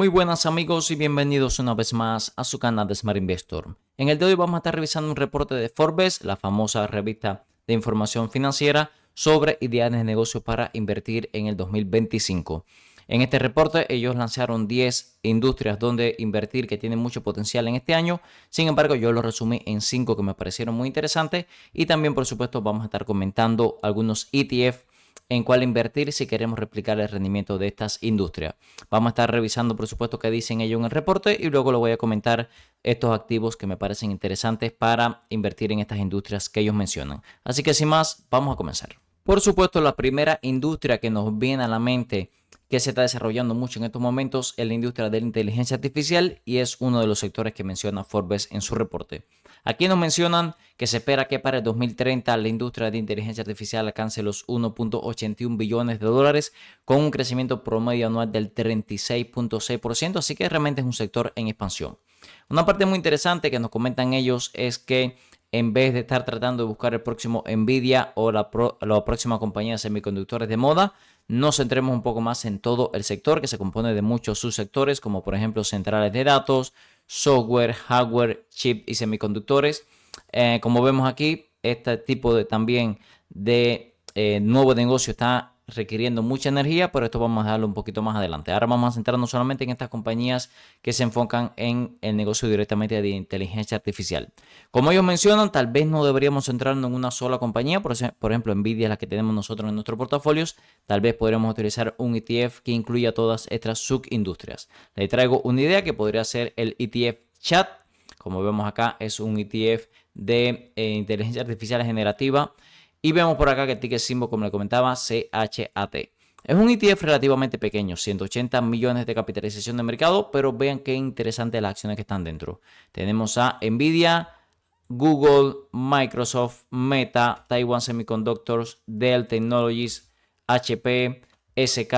Muy buenas amigos y bienvenidos una vez más a su canal de Smart Investor. En el de hoy vamos a estar revisando un reporte de Forbes, la famosa revista de información financiera, sobre ideas de negocio para invertir en el 2025. En este reporte ellos lanzaron 10 industrias donde invertir que tienen mucho potencial en este año. Sin embargo, yo lo resumí en 5 que me parecieron muy interesantes y también por supuesto vamos a estar comentando algunos ETF en cuál invertir si queremos replicar el rendimiento de estas industrias. Vamos a estar revisando, por supuesto, qué dicen ellos en el reporte y luego lo voy a comentar estos activos que me parecen interesantes para invertir en estas industrias que ellos mencionan. Así que sin más, vamos a comenzar. Por supuesto, la primera industria que nos viene a la mente que se está desarrollando mucho en estos momentos es la industria de la inteligencia artificial y es uno de los sectores que menciona Forbes en su reporte. Aquí nos mencionan que se espera que para el 2030 la industria de inteligencia artificial alcance los 1.81 billones de dólares con un crecimiento promedio anual del 36.6%, así que realmente es un sector en expansión. Una parte muy interesante que nos comentan ellos es que en vez de estar tratando de buscar el próximo Nvidia o la próxima compañía de semiconductores de moda, nos centremos un poco más en todo el sector que se compone de muchos subsectores, como por ejemplo centrales de datos, software, hardware, chip y semiconductores. Como vemos aquí, este tipo de también de nuevo negocio está requiriendo mucha energía, pero esto vamos a darlo un poquito más adelante. Ahora vamos a centrarnos solamente en estas compañías que se enfocan en el negocio directamente de inteligencia artificial. Como ellos mencionan, tal vez no deberíamos centrarnos en una sola compañía, por ejemplo, Nvidia es la que tenemos nosotros en nuestros portafolios, tal vez podríamos utilizar un ETF que incluya todas estas subindustrias. Les traigo una idea que podría ser el ETF Chat. Como vemos acá, es un ETF de inteligencia artificial generativa. Y vemos por acá que el ticket symbol, como le comentaba, CHAT. Es un ETF relativamente pequeño, 180 millones de capitalización de mercado, pero vean qué interesantes las acciones que están dentro. Tenemos a Nvidia, Google, Microsoft, Meta, Taiwan Semiconductors, Dell Technologies, HP, SK,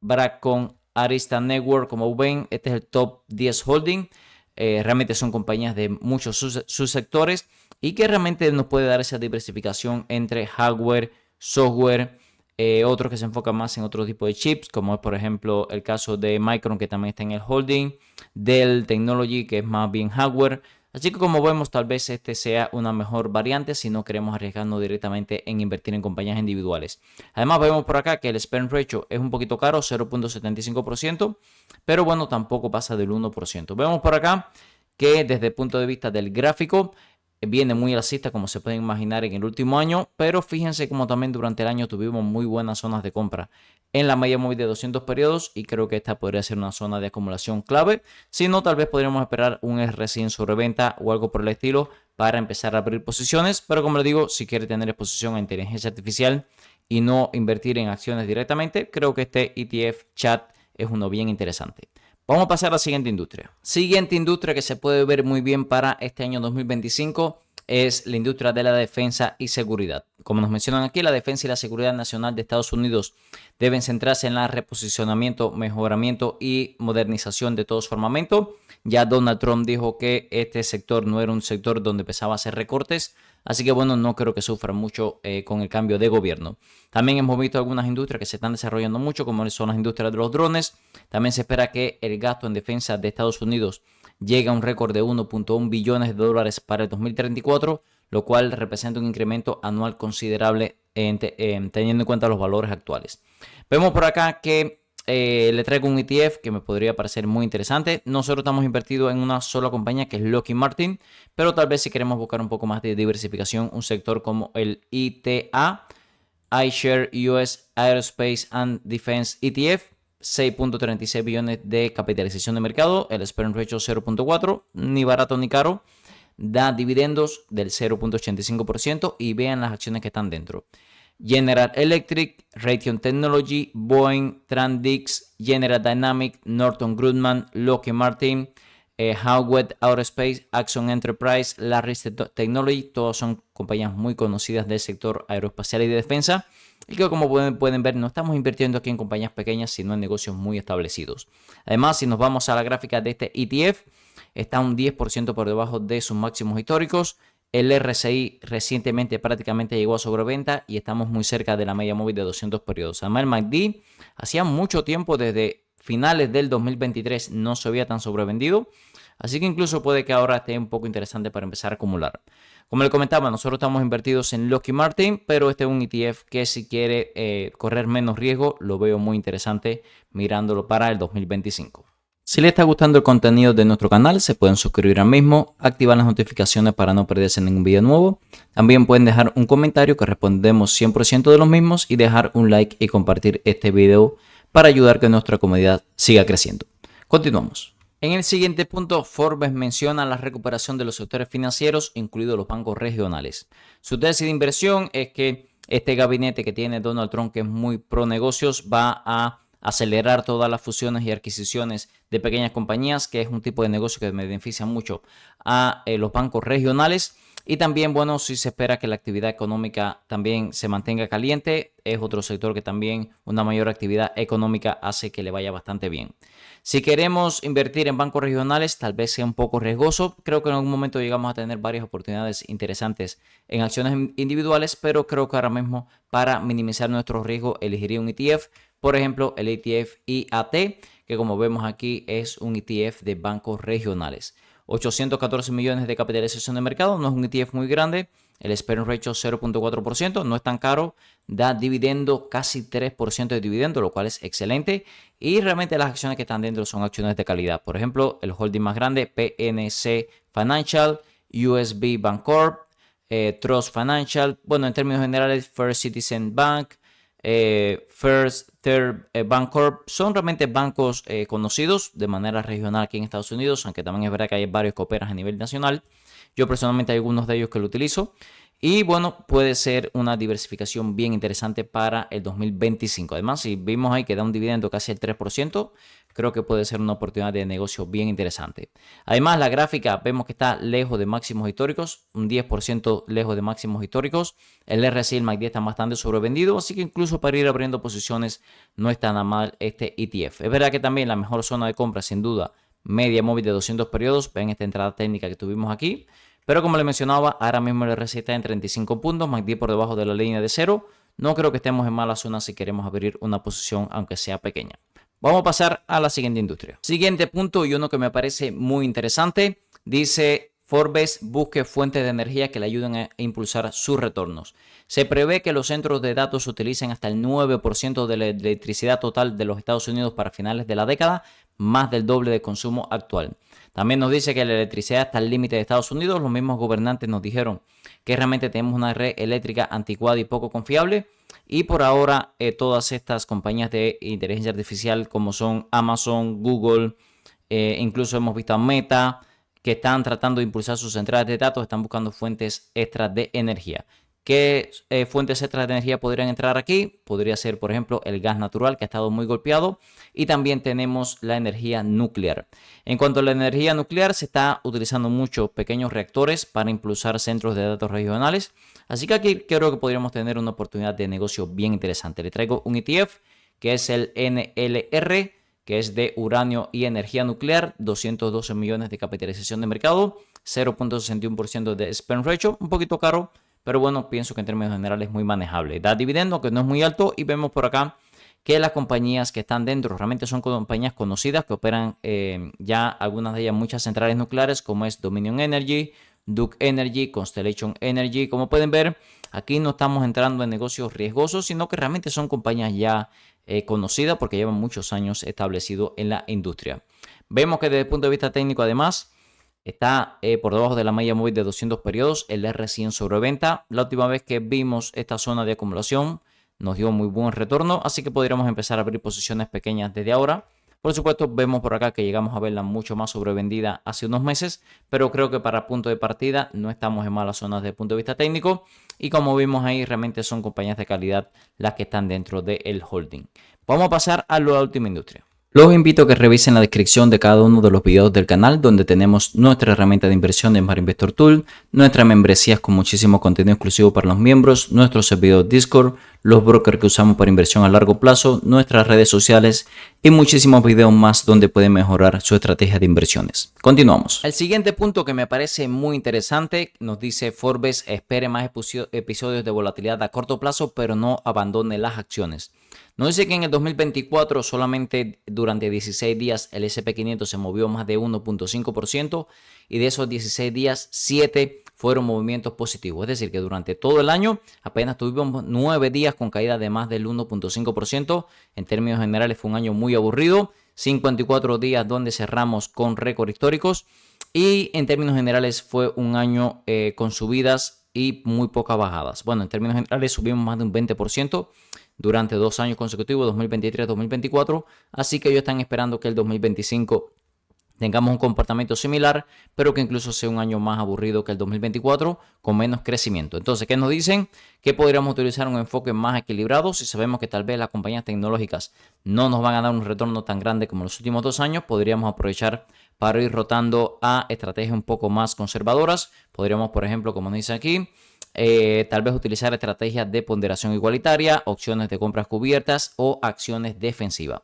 Broadcom, Arista Network. Como ven, este es el top 10 holding. Realmente son compañías de muchos subsectores y que realmente nos puede dar esa diversificación entre hardware, software, otros que se enfocan más en otro tipo de chips, como es por ejemplo el caso de Micron, que también está en el holding, Dell Technology, que es más bien hardware. Así que como vemos, tal vez este sea una mejor variante si no queremos arriesgarnos directamente en invertir en compañías individuales. Además vemos por acá que el spend ratio es un poquito caro, 0.75%, pero bueno, tampoco pasa del 1%. Vemos por acá que desde el punto de vista del gráfico viene muy alcista, como se pueden imaginar, en el último año, pero fíjense como también durante el año tuvimos muy buenas zonas de compra en la media móvil de 200 periodos y creo que esta podría ser una zona de acumulación clave. Si no, tal vez podríamos esperar un RSI en sobreventa o algo por el estilo para empezar a abrir posiciones, pero como les digo, si quiere tener exposición a inteligencia artificial y no invertir en acciones directamente, creo que este ETF Chat es uno bien interesante. Vamos a pasar a la siguiente industria. Siguiente industria que se puede ver muy bien para este año 2025 es la industria de la defensa y seguridad. Como nos mencionan aquí, la defensa y la seguridad nacional de Estados Unidos deben centrarse en el reposicionamiento, mejoramiento y modernización de todo su armamento. Ya Donald Trump dijo que este sector no era un sector donde empezaba a hacer recortes, así que bueno, no creo que sufra mucho con el cambio de gobierno. También hemos visto algunas industrias que se están desarrollando mucho, como son las industrias de los drones. También se espera que el gasto en defensa de Estados Unidos llegue a un récord de 1.1 billones de dólares para el 2034, lo cual representa un incremento anual considerable teniendo en cuenta los valores actuales. Vemos por acá que le traigo un ETF que me podría parecer muy interesante. Nosotros estamos invertidos en una sola compañía que es Lockheed Martin, pero tal vez si queremos buscar un poco más de diversificación, un sector como el ITA, iShare US Aerospace and Defense ETF, 6.36 billones de capitalización de mercado, el spend ratio 0.4, ni barato ni caro, da dividendos del 0.85% y vean las acciones que están dentro. General Electric, Raytheon Technology, Boeing, Trandix, General Dynamics, Northrop Grumman, Lockheed Martin, Howmet Aerospace, Axon Enterprise, Larry Technology, todas son compañías muy conocidas del sector aeroespacial y de defensa y que como pueden ver no estamos invirtiendo aquí en compañías pequeñas sino en negocios muy establecidos. Además, si nos vamos a la gráfica de este ETF, está un 10% por debajo de sus máximos históricos. El RSI recientemente prácticamente llegó a sobreventa y estamos muy cerca de la media móvil de 200 periodos. Además, el MACD hacía mucho tiempo desde finales del 2023 no se veía tan sobrevendido. Así que incluso puede que ahora esté un poco interesante para empezar a acumular. Como le comentaba, nosotros estamos invertidos en Lockheed Martin, pero este es un ETF que si quiere correr menos riesgo, lo veo muy interesante mirándolo para el 2025. Si les está gustando el contenido de nuestro canal, se pueden suscribir ahora mismo, activar las notificaciones para no perderse ningún video nuevo. También pueden dejar un comentario que respondemos 100% de los mismos y dejar un like y compartir este video para ayudar a que nuestra comunidad siga creciendo. Continuamos. En el siguiente punto, Forbes menciona la recuperación de los sectores financieros, incluidos los bancos regionales. Su tesis de inversión es que este gabinete que tiene Donald Trump, que es muy pro negocios, va a acelerar todas las fusiones y adquisiciones de pequeñas compañías, que es un tipo de negocio que beneficia mucho a los bancos regionales. Y también, bueno, si se espera que la actividad económica también se mantenga caliente, es otro sector que también una mayor actividad económica hace que le vaya bastante bien. Si queremos invertir en bancos regionales, tal vez sea un poco riesgoso. Creo que en algún momento llegamos a tener varias oportunidades interesantes en acciones individuales, pero creo que ahora mismo para minimizar nuestro riesgo elegiría un ETF. Por ejemplo, el ETF IAT, que como vemos aquí es un ETF de bancos regionales. 814 millones de capitalización de mercado, no es un ETF muy grande. El Spread Ratio 0.4%, no es tan caro, da dividendo casi 3% de dividendo, lo cual es excelente. Y realmente las acciones que están dentro son acciones de calidad. Por ejemplo, el holding más grande, PNC Financial, USB Bancorp, Trust Financial, bueno, en términos generales, First Citizen Bank, First Third Bancorp, son realmente bancos conocidos de manera regional aquí en Estados Unidos, aunque también es verdad que hay varios que operan a nivel nacional. Yo personalmente hay algunos de ellos que lo utilizo. Y bueno, puede ser una diversificación bien interesante para el 2025. Además, si vimos ahí que da un dividendo casi el 3%, creo que puede ser una oportunidad de negocio bien interesante. Además, la gráfica vemos que está lejos de máximos históricos, un 10% lejos de máximos históricos. El RSI y el MACD están bastante sobrevendidos, así que incluso para ir abriendo posiciones no está nada mal este ETF. Es verdad que también la mejor zona de compra, sin duda, media móvil de 200 periodos. Ven esta entrada técnica que tuvimos aquí. Pero como le mencionaba, ahora mismo el RSI está en 35 puntos, MACD por debajo de la línea de cero. No creo que estemos en mala zona si queremos abrir una posición, aunque sea pequeña. Vamos a pasar a la siguiente industria. Siguiente punto y uno que me parece muy interesante. Dice Forbes busque fuentes de energía que le ayuden a impulsar sus retornos. Se prevé que los centros de datos utilicen hasta el 9% de la electricidad total de los Estados Unidos para finales de la década, más del doble de consumo actual. También nos dice que la electricidad está al límite de Estados Unidos. Los mismos gobernantes nos dijeron que realmente tenemos una red eléctrica anticuada y poco confiable. Y por ahora todas estas compañías de inteligencia artificial como son Amazon, Google, incluso hemos visto a Meta, que están tratando de impulsar sus centrales de datos, están buscando fuentes extras de energía. ¿Qué fuentes extras de energía podrían entrar aquí? Podría ser, por ejemplo, el gas natural, que ha estado muy golpeado. Y también tenemos la energía nuclear. En cuanto a la energía nuclear, se está utilizando muchos pequeños reactores para impulsar centros de datos regionales. Así que aquí creo que podríamos tener una oportunidad de negocio bien interesante. Le traigo un ETF que es el NLR, que es de uranio y energía nuclear, 212 millones de capitalización de mercado, 0.61% de spend ratio, un poquito caro, pero bueno, pienso que en términos generales es muy manejable. Da dividendo, que no es muy alto, y vemos por acá que las compañías que están dentro realmente son compañías conocidas que operan ya algunas de ellas muchas centrales nucleares, como es Dominion Energy, Duke Energy, Constellation Energy. Como pueden ver, aquí no estamos entrando en negocios riesgosos, sino que realmente son compañías ya conocidas porque llevan muchos años establecidos en la industria. Vemos que desde el punto de vista técnico, además, está por debajo de la media móvil de 200 periodos, el RSI en sobreventa. La última vez que vimos esta zona de acumulación nos dio muy buen retorno, así que podríamos empezar a abrir posiciones pequeñas desde ahora. Por supuesto, vemos por acá que llegamos a verla mucho más sobrevendida hace unos meses, pero creo que para punto de partida no estamos en malas zonas desde el punto de vista técnico. Y como vimos ahí, realmente son compañías de calidad las que están dentro del holding. Vamos a pasar a la última industria. Los invito a que revisen la descripción de cada uno de los videos del canal, donde tenemos nuestra herramienta de inversión de Smart Investor Tool, nuestras membresías con muchísimo contenido exclusivo para los miembros, nuestro servidor Discord, los brokers que usamos para inversión a largo plazo, nuestras redes sociales y muchísimos videos más donde pueden mejorar su estrategia de inversiones. Continuamos. El siguiente punto que me parece muy interesante, nos dice Forbes, espere más episodios de volatilidad a corto plazo, pero no abandone las acciones. Nos dice que en el 2024 solamente durante 16 días el S&P 500 se movió más de 1.5% y de esos 16 días 7 fueron movimientos positivos. Es decir, que durante todo el año apenas tuvimos 9 días con caída de más del 1.5%. En términos generales fue un año muy aburrido. 54 días donde cerramos con récords históricos y en términos generales fue un año con subidas y muy pocas bajadas. Bueno, en términos generales subimos más de un 20% durante 2 años consecutivos, 2023-2024, así que ellos están esperando que el 2025 tengamos un comportamiento similar, pero que incluso sea un año más aburrido que el 2024, con menos crecimiento. Entonces, ¿qué nos dicen? Que podríamos utilizar un enfoque más equilibrado. Si sabemos que tal vez las compañías tecnológicas no nos van a dar un retorno tan grande como en los últimos 2 años, podríamos aprovechar para ir rotando a estrategias un poco más conservadoras. Podríamos, por ejemplo, como nos dice aquí, tal vez utilizar estrategias de ponderación igualitaria, opciones de compras cubiertas o acciones defensivas.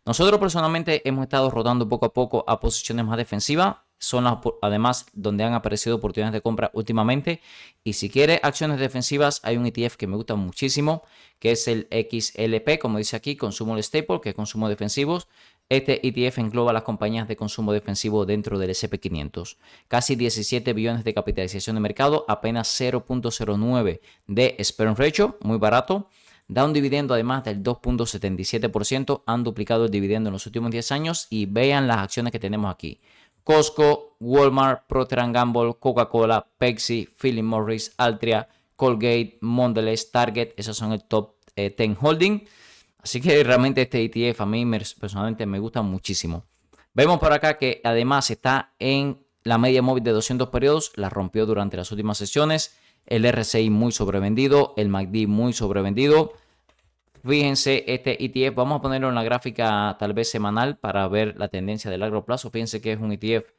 Nosotros personalmente hemos estado rotando poco a poco a posiciones más defensivas. Son además donde han aparecido oportunidades de compra últimamente. Y si quiere acciones defensivas, hay un ETF que me gusta muchísimo, que es el XLP, como dice aquí, Consumer Staple, que es consumo defensivos. Este ETF engloba las compañías de consumo defensivo dentro del S&P 500. Casi 17 billones de capitalización de mercado, apenas 0.09 de Spread Ratio, muy barato. Da un dividendo además del 2.77%. Han duplicado el dividendo en los últimos 10 años. Y vean las acciones que tenemos aquí. Costco, Walmart, Procter & Gamble, Coca-Cola, Pepsi, Philip Morris, Altria, Colgate, Mondelez, Target. Esos son el top 10 holding. Así que realmente este ETF a mí personalmente me gusta muchísimo. Vemos por acá que además está en la media móvil de 200 periodos. La rompió durante las últimas sesiones. El RSI muy sobrevendido, el MACD muy sobrevendido. Fíjense este ETF, vamos a ponerlo en la gráfica tal vez semanal para ver la tendencia de largo plazo. Fíjense que es un ETF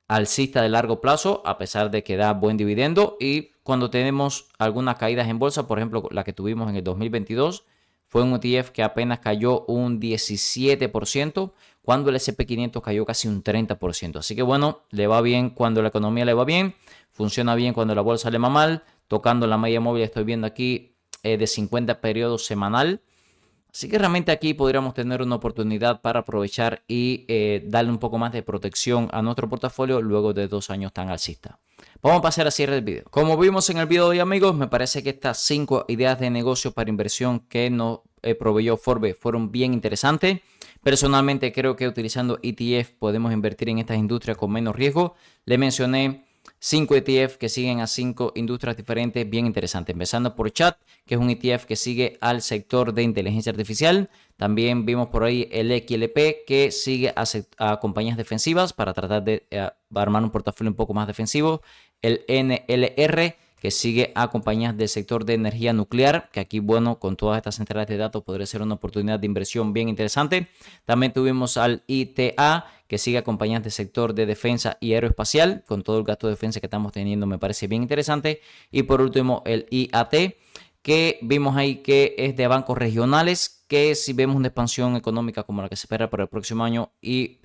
alcista de largo plazo, a pesar de que da buen dividendo. Y cuando tenemos algunas caídas en bolsa, por ejemplo la que tuvimos en el 2022, fue un ETF que apenas cayó un 17%, cuando el S&P 500 cayó casi un 30%. Así que bueno, le va bien cuando la economía le va bien, funciona bien cuando la bolsa le va mal. Tocando la media móvil estoy viendo aquí de 50 periodos semanal. Así que realmente aquí podríamos tener una oportunidad para aprovechar y darle un poco más de protección a nuestro portafolio luego de 2 años tan alcista. Vamos a pasar a cierre del video. Como vimos en el video de hoy, amigos, me parece que estas 5 ideas de negocio para inversión que nos proveyó Forbes fueron bien interesantes. Personalmente creo que utilizando ETF podemos invertir en estas industrias con menos riesgo. Le mencioné 5 ETF que siguen a 5 industrias diferentes bien interesantes. Empezando por Chat, que es un ETF que sigue al sector de inteligencia artificial. También vimos por ahí el XLP, que sigue a compañías defensivas para tratar de armar un portafolio un poco más defensivo. El NLR, que sigue a compañías del sector de energía nuclear, que aquí, bueno, con todas estas centrales de datos podría ser una oportunidad de inversión bien interesante. También tuvimos al ITA, que sigue a compañías del sector de defensa y aeroespacial, con todo el gasto de defensa que estamos teniendo, me parece bien interesante. Y por último, el IAT, que vimos ahí que es de bancos regionales, que si vemos una expansión económica como la que se espera para el próximo año y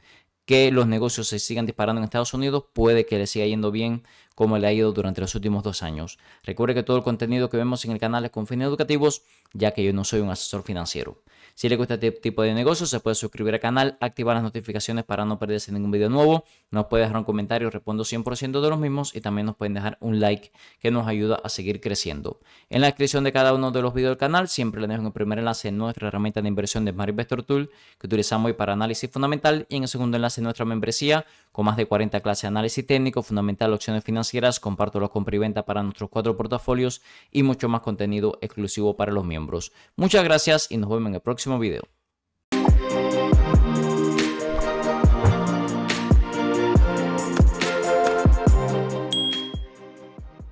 que los negocios se sigan disparando en Estados Unidos, puede que le siga yendo bien como le ha ido durante los últimos 2 años. Recuerde que todo el contenido que vemos en el canal es con fines educativos, ya que yo no soy un asesor financiero. Si le gusta este tipo de negocios, se puede suscribir al canal, activar las notificaciones para no perderse ningún video nuevo. Nos puede dejar un comentario, respondo 100% de los mismos, y también nos pueden dejar un like que nos ayuda a seguir creciendo. En la descripción de cada uno de los videos del canal siempre les dejo en el primer enlace en nuestra herramienta de inversión de Smart Investor Tool, que utilizamos hoy para análisis fundamental, y en el segundo enlace nuestra membresía con más de 40 clases de análisis técnico, fundamental, opciones financieras. Comparto los compra y venta para nuestros 4 portafolios y mucho más contenido exclusivo para los miembros. Muchas gracias y nos vemos en el próximo video.